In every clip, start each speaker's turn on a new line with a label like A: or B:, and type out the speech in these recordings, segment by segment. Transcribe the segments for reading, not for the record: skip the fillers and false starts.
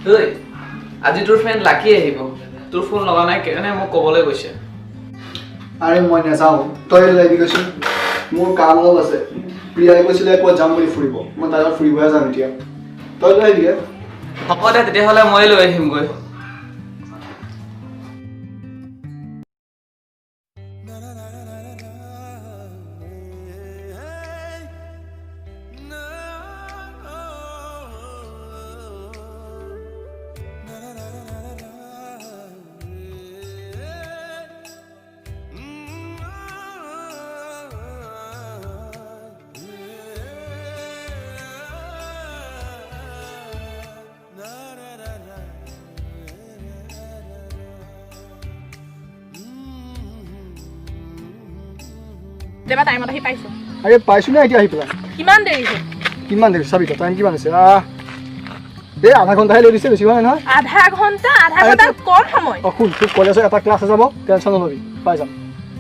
A: ঐ আজি তোৰ ফ্ৰেণ্ড লাকি আহিব তোৰ ফোন লগা নাই কেনে মোক ক'বলৈ গৈছে
B: আৰে মই নাযাওঁ তই লাগি গৈছো মোৰ কাম অলপ আছে প্ৰিয়াই কৈছিলে ক'ত যাম বুলি ফুৰিব মই তাৰ লগত ফুৰিবহে যাম এতিয়া তই লৈ আহিবি
A: হ'ব দে তেতিয়াহ'লে মই লৈ আহিমগৈ
C: দেবা টাইমত আহি পাইছো
B: আৰে পাইছো না এতিয়া আহি পেলাই
C: কিমান দেৰি
B: চাবি টাইম কিমান আছে দে আধা ঘণ্টাহে লৈ দিছে বেছি হোৱা নাই নহয়
C: আধা ঘণ্টা কম সময়
B: শুন তোৰ কলেজৰ এটা ক্লাছ যাব টেনশ্যন নলবি পাই যাম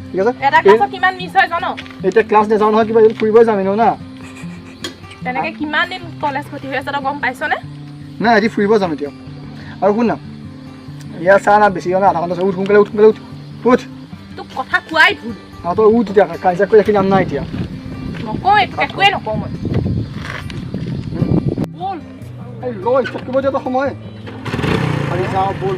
B: ঠিক আছে
C: এটা ক্লাছত কিমান মিছ হয় জানো
B: এতিয়া ক্লাছ নাযাওঁ নহয় কিবা ফুৰিব যাম এনেও না
C: তেনেকে কিমান দিন কলেজ ক্ষতি হৈ আছে তই গম পাইছনে
B: নাই আজি ফুৰিব যাম এতিয়া আৰু শুন না ইয়াৰ চাহ না বেছি হোৱা নাই আধা ঘণ্টা উঠ সোনকালে উঠ
C: তোক কথা কোৱাই ভুল
B: তই উঠ এতিয়া কাজিয়া কৰি ৰাখি নাম নাই এতিয়া
C: নকওঁ একোৱে নকওঁ মই বল
B: এই লৈ থাকিব দিয়া সময় আৰে যাওঁ বল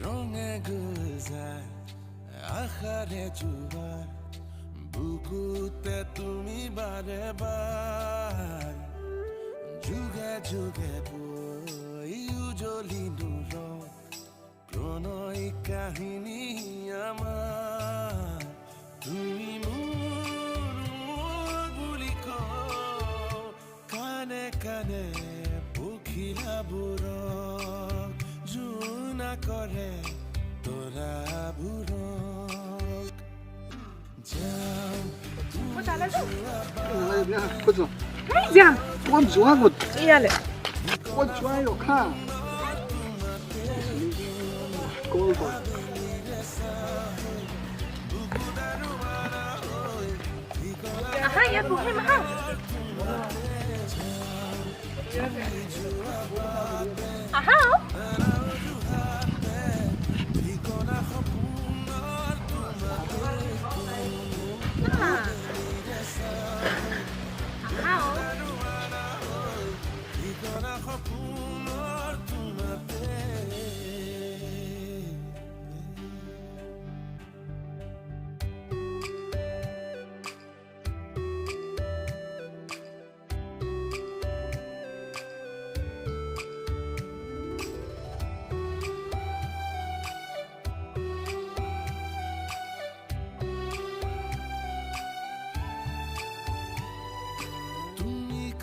D: রঙে গুলজার আখারে জুবার বুকুতে তুমি বারে বার যুগে যুগে বই উজলি নূর প্রণয় কাহিনী আমার তুমি মোর বুলি কও কানে কানে পখিলা বুড়ক জুনা করে তোরা বুড়ক যাও
B: ক'ত যোৱা ক'ত
C: ইয়ালে
B: ক'ত যোৱাই ৰখা
C: আহা ইয়াত বহিম আহা আহা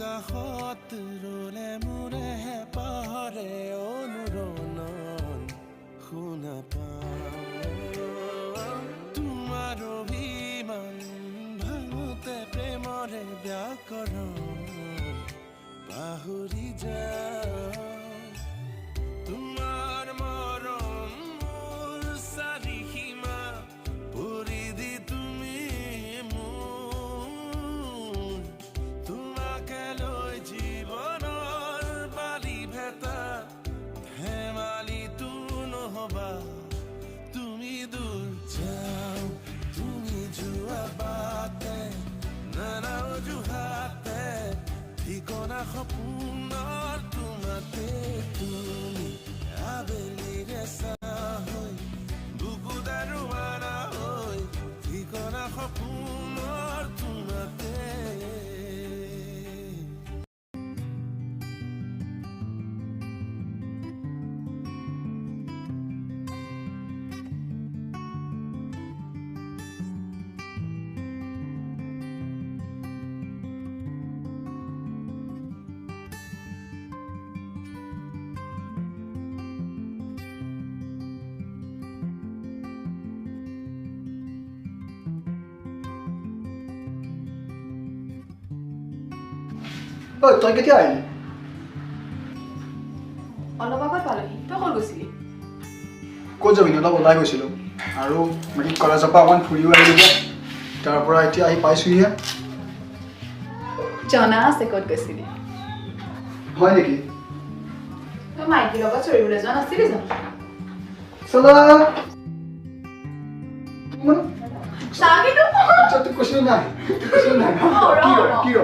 D: কাষত ৰলে মোৰে পাহৰে অনুৰণন শুনা পাওঁ তোমাৰ অভিমান ভাঙোতে প্ৰেমৰে ব্যাকৰণ পাহৰি যাওঁ তোমাৰ মৰম মোৰ চাৰিসীমা পৰিধি তুমি ঠিকনা সপোনৰ তোমাতে তুমি আবেলিৰে চাহ হৈ বুকু দাৰুৱানা হৈ ঠিকনা সপোনৰ তোমাতে
B: তই কেতিয়া আহিলি
C: অলপ আগত পালোহি তই ক'ত গৈছিলি
B: ক'ত যাবি অলপ ওলাই গৈছিলোঁ আৰু বাকী কলেজৰ পৰা অকণমান ফুৰিও আহিলোঁ তাৰ পৰা এতিয়া আহি পাইছোঁহিহে
E: জনা আছে ক'ত গৈছিলি
B: হয় নেকি
E: তই মাইকীৰ লগত চৰিবলৈ যোৱা নাছিলি জানো
B: চলা
E: চাগিটো
B: তোৰ কৈছিলো নাই কি ৰ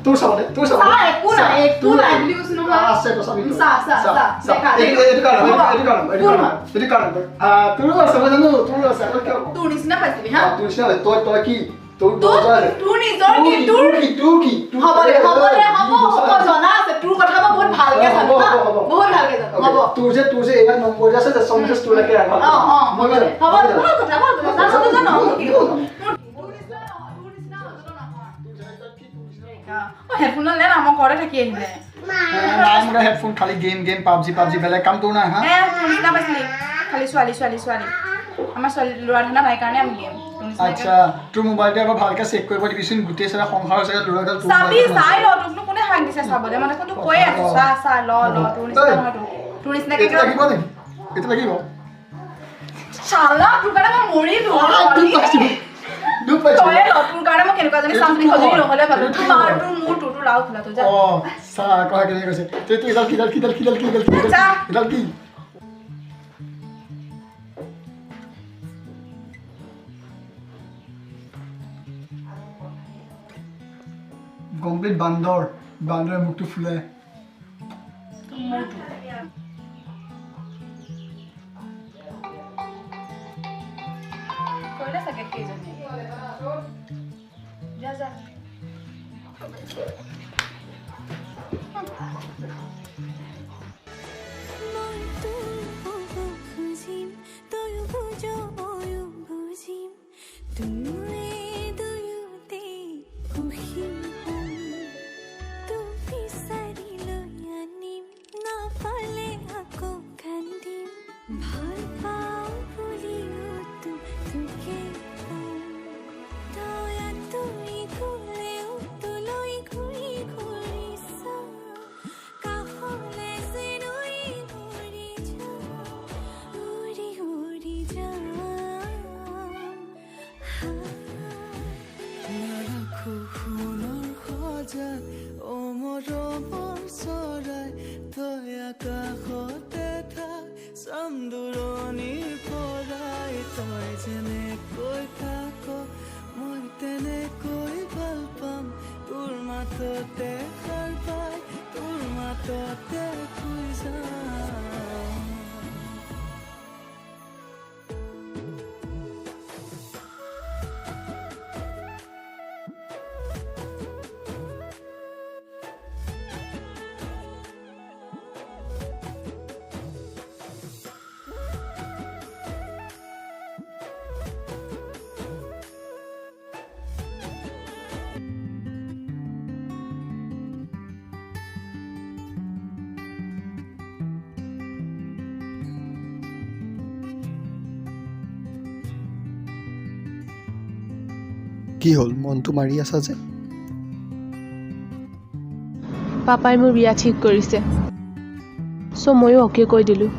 B: তোৰ চাব দে
E: একো নাই বুলি কৈছো নহয়
B: আছে তো চাবি এইটো কাৰণ তোৰো আছে মই জানো তোৰো আছে
E: তোৰ নিচিনা পাইছিলি হা
B: তোৰ নিচিনা তই কি তোৰ
E: নিজৰ কি তোৰ কি হ'ব জনা আছে তোৰ কথা মই বহুত ভালকে জানো বহুত ভালকে জানো হ'ব
B: তোৰ যে এইবাৰ নম্বৰ আছে যে সমজেছ তোৰ লাগে ৰাখা
E: মই জানো হ'ব কথা জানো কি হ'ব হেডফোন লে না মই ঘৰে থাকি আহিলে
B: নাই মোৰ হেডফোন খালি গেম পাবজি বেলেগ কাম তোৰ নাই হা
E: তোৰ নিচিনা পাইছিলি খালি ছোৱালী আমাৰ ছোৱালী ল'ৰা ধানা নাই কাৰণে আমি গেম
B: আচ্ছা তোৰ মোবাইলটো এবাৰ ভালকে চেক কৰিব দিবিচোন গোটেই চাৰা সংসাৰ আছে ল'ৰাডাল তোৰ
E: চাবি চাই ল তোকনো কোনে হাক দিছে চাবলৈ মানে তোক কৈ আছো চা ল তোৰ নিচিনা নহয় তোৰ নিচিনা কি
B: লাগিব নেকি এইটো লাগিব
E: চালা তোৰ কাৰণে মই মৰিলো
B: দুখ পাইছো
E: তই ল তোৰ কাৰণে মই কেনেকুৱা জানি চামনি খজৰি নহলে ভাবো তোৰ লাও খোলা তো যা
B: চা কয় কেনে কৈছে তুই এডাল কি কমপ্লিট বান্দৰে মুখটো ফুলে
E: কইলা সাকে কেজনি যা
B: কি হ'ল মনটো মাৰি আছা যে
C: পাপাই মোৰ বিয়া ঠিক কৰিছে চ' ময়ো অকে কৈ দিলোঁ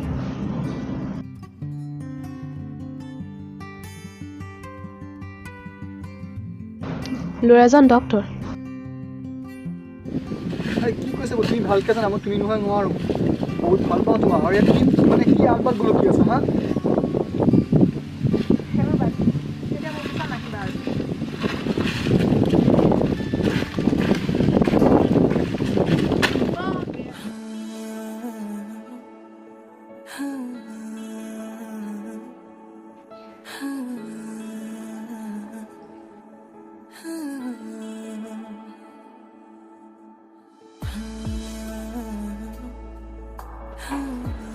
C: ল'ৰাজন ডক্টৰ
B: কি কৈছে তুমি ভালকে জানা মই তুমি নহয় নোৱাৰো বহুত ভাল পাওঁ তোমাক আৰু ইয়াত মানে কি আগবাদ গ'লো কি আছে হা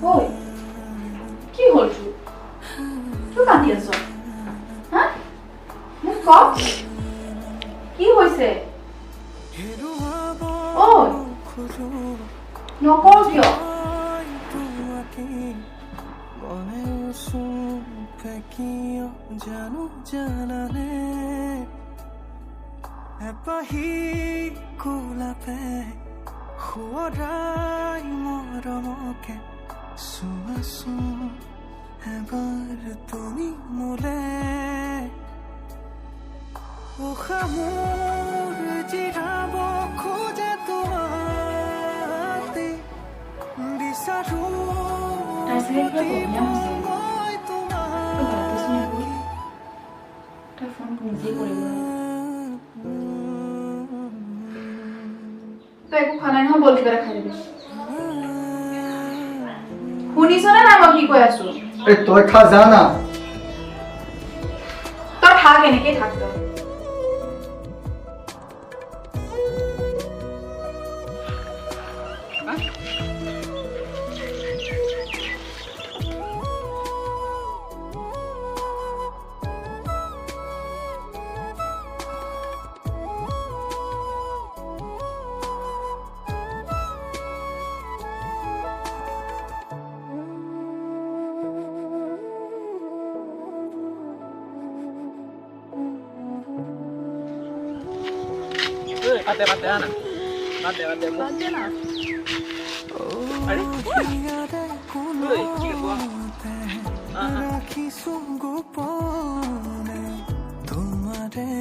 E: Oi, কি হ'ল তুই কান্দি আছ হা মোক ক কি হৈছে ঐ নকৰ কিয়
D: জানো জানানে এপাহি কোলাপে খুৱৰাই মৰমকে চুৱাচোন এবাৰ তুমি মোলে উশাহ মোৰ জিৰাব খোজে তোমাতে বিচাৰো
E: তাই চাগে কিবা প্ৰব্লেম হৈছে।
D: মই
E: তই ভাবিছোন এইবোৰ? তই ফোন নিজেই কৰিব লাগে। তই একো খোৱা নাই নহয়, বল কিবা এটা খাই দিবি। শুনিছনে নাই মই কি কৈ আছো?
B: এই তই খা যা না।
E: তই থাক, এনেকেই থাক তই।
A: Bate, Ana. Bate.
E: বাদ দে না।
A: Are? Oi, que boa.
D: ৰাখিছো গোপনে তোমাৰে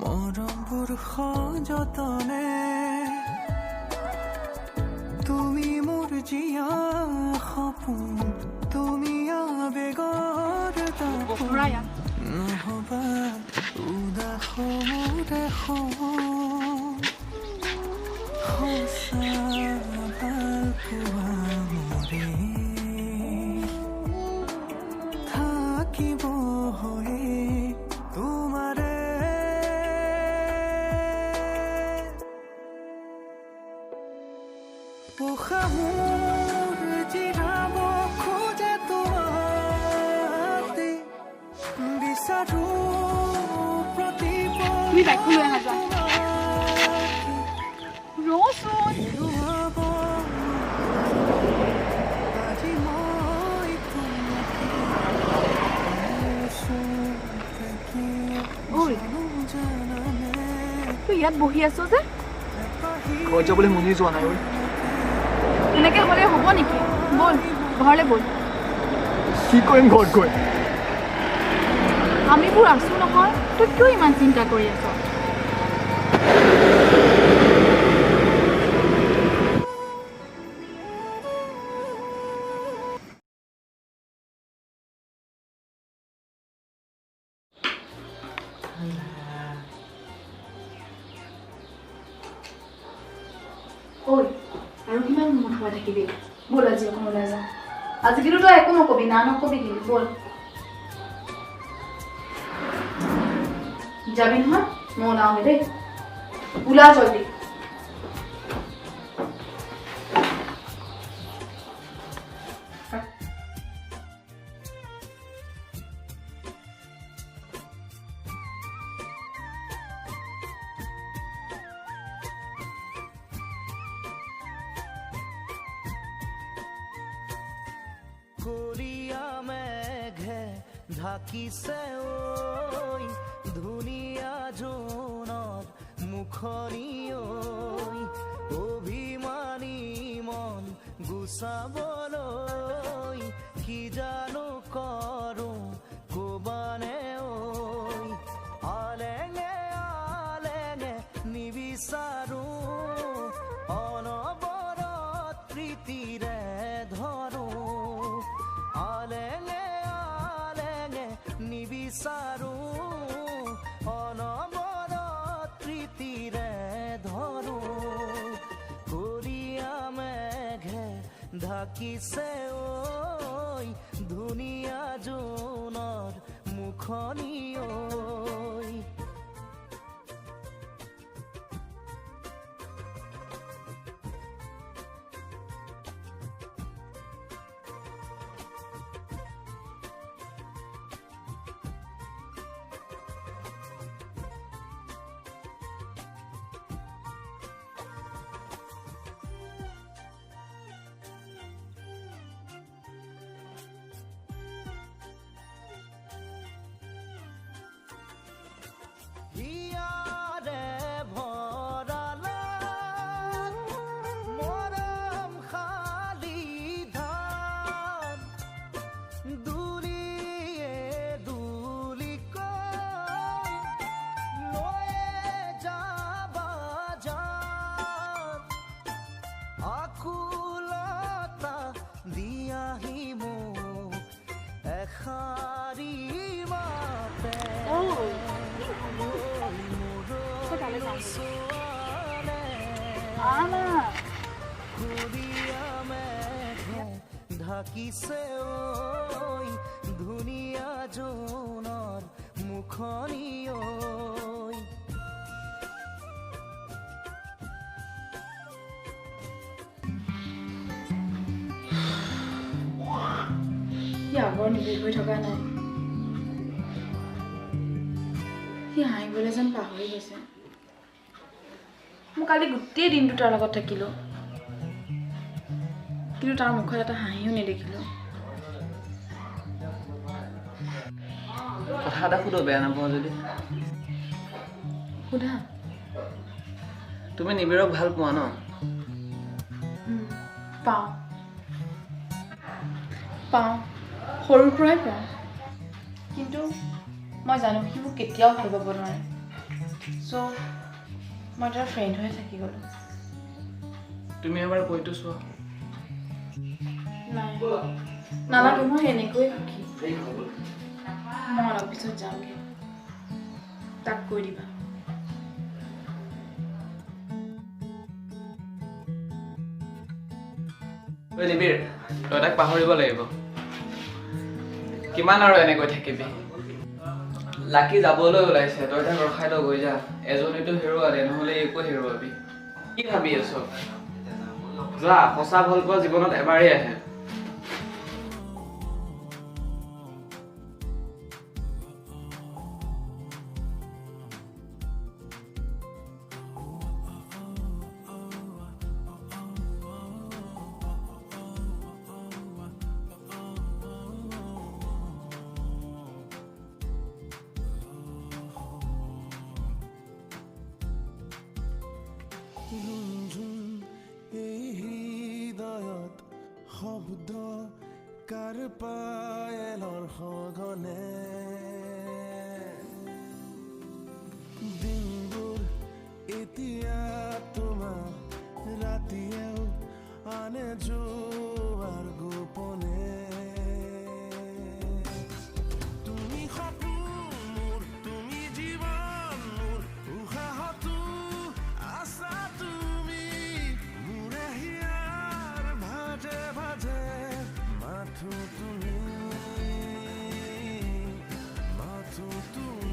D: মৰমবোৰ সযতনে তুমি মোৰ জিয়া সপোন তুমি আবেগৰ দাপোন
E: Raya.
D: নহবা উদাস মোৰে সপোন সঁচা ভাল পোৱা মোৰে থাকিব হৈয়ে তোমাৰে উশাহ মোৰ জিৰাব খোজে তোমাতে বিচাৰো প্ৰতিপল
E: তুমি বাইকখন লৈ আহা যোৱা। ৰচোন।
D: আজি মই তোমাকে
E: ঐ,
D: জানানে
E: তই ইয়াত বহি আছ যে?
B: ঘৰত যাবলৈ মনেই যোৱা নাই ঐ।
E: এনেকে হ'লে হ'ব নেকি? বল ঘৰলৈ বল।
B: কি কৰিম ঘৰত গৈ?
E: আমিবোৰ আছো নহয়, তই কিয় ইমান চিন্তা কৰি আছ? ঐ, আৰু কিমান মত হোৱা থাকিবি? বল আজি অকণ ওলাই যাওঁ। আজি কিন্তু তই একো নকবি, না নকবি কিন্তু বল। যাবি নহয়? মই ওলাওঁগে দেই। ওলা জলদি।
D: করিয়া মেঘে ঢাকিছে ঐ ধুনীয়া জোনত মুখনি ঐ অভিমানী মন গুচাবলৈ কি জানো কৰো কবানে ঐ আলেঙে আলেঙে নিবিচাৰো অনবৰত প্ৰীতিৰে ধৰো আলেঙে আলেঙে নিবিচাৰো অনবৰত প্ৰীতিৰে ধৰো কৰিয়া মেঘে ঢাকিছে ঐ ধুনীয়া জোনৰ মুখনি ঐ হাঁহি মোক এষাৰি মাতে খুৰীয়া মেঘে ঢাকিছে ঐ ধুনীয়া জোনৰ মুখনি ঐ
E: সি আগৰ নিবিড় হৈ থকা নাই সি হাঁহিবলৈ যেন পাহৰি গৈছে মই কালি গোটেই দিনটো তাৰ লগত থাকিলোঁ কিন্তু তাৰ মুখত এটা হাঁহিও নেদেখিলোঁ
A: কথা এটা সুধো বেয়া নাপাওঁ যদি
E: সোধা
A: তুমি নিবিড়ক ভাল পোৱা ন
E: পাওঁ পাওঁ সৰুৰ পৰাই পাওঁ কিন্তু মই জানো সি মোক কেতিয়াও ভাল পাব নোৱাৰে চ' মই তাৰ ফ্ৰেণ্ড হৈ থাকি গ'লোঁ
A: তুমি এবাৰ কৈতো চোৱা
E: নাই নালাগে মই এনেকৈ সুখী মই অলপ পিছত যামগৈ তাক কৈ দিবা
A: ঐ নিবিড় তই তাক পাহৰিব লাগিব কিমান আৰু এনেকৈ থাকিবি লাকি যাবলৈ ওলাইছে তই তাক ৰখাই লৈ গৈ যা এজনীতো হেৰুৱালে নহ'লে একো হেৰুৱাবি কি ভাবি আছ যা সঁচা ভাল পোৱা জীৱনত এবাৰেই আহে
D: শব্দ কাৰ পায়েলৰ সঘনে দিনবোৰ এতিয়া তোমাৰ ৰাতিয়েও আনে যোৱাৰ গোপনে তুমি সপোন মোৰ তুমি জীৱন মোৰ উশাহতো আছা তুমি মোৰে হিয়াৰ ভাজে ভাজে মাথো তুমি মাথো তুমি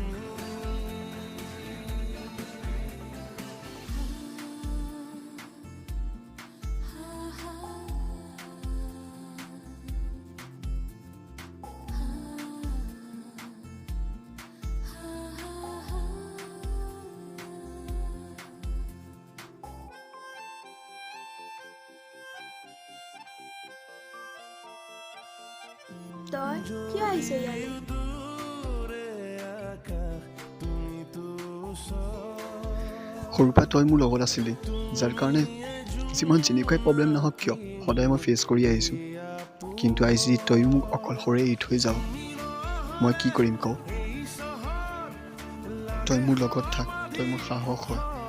F: তই কিয় আহিছ ইয়ালৈ
B: সৰুৰ পৰা তই মোৰ লগত আছিলি যাৰ কাৰণে যিমান যেনেকুৱাই প্ৰব্লেম নহওক কিয় সদায় মই ফেচ কৰি আহিছোঁ কিন্তু আজি তয়ো মোক অকলশৰে এৰি থৈ যাওঁ মই কি কৰিম কওঁ তই মোৰ লগত থাক তই মোৰ সাহস হয়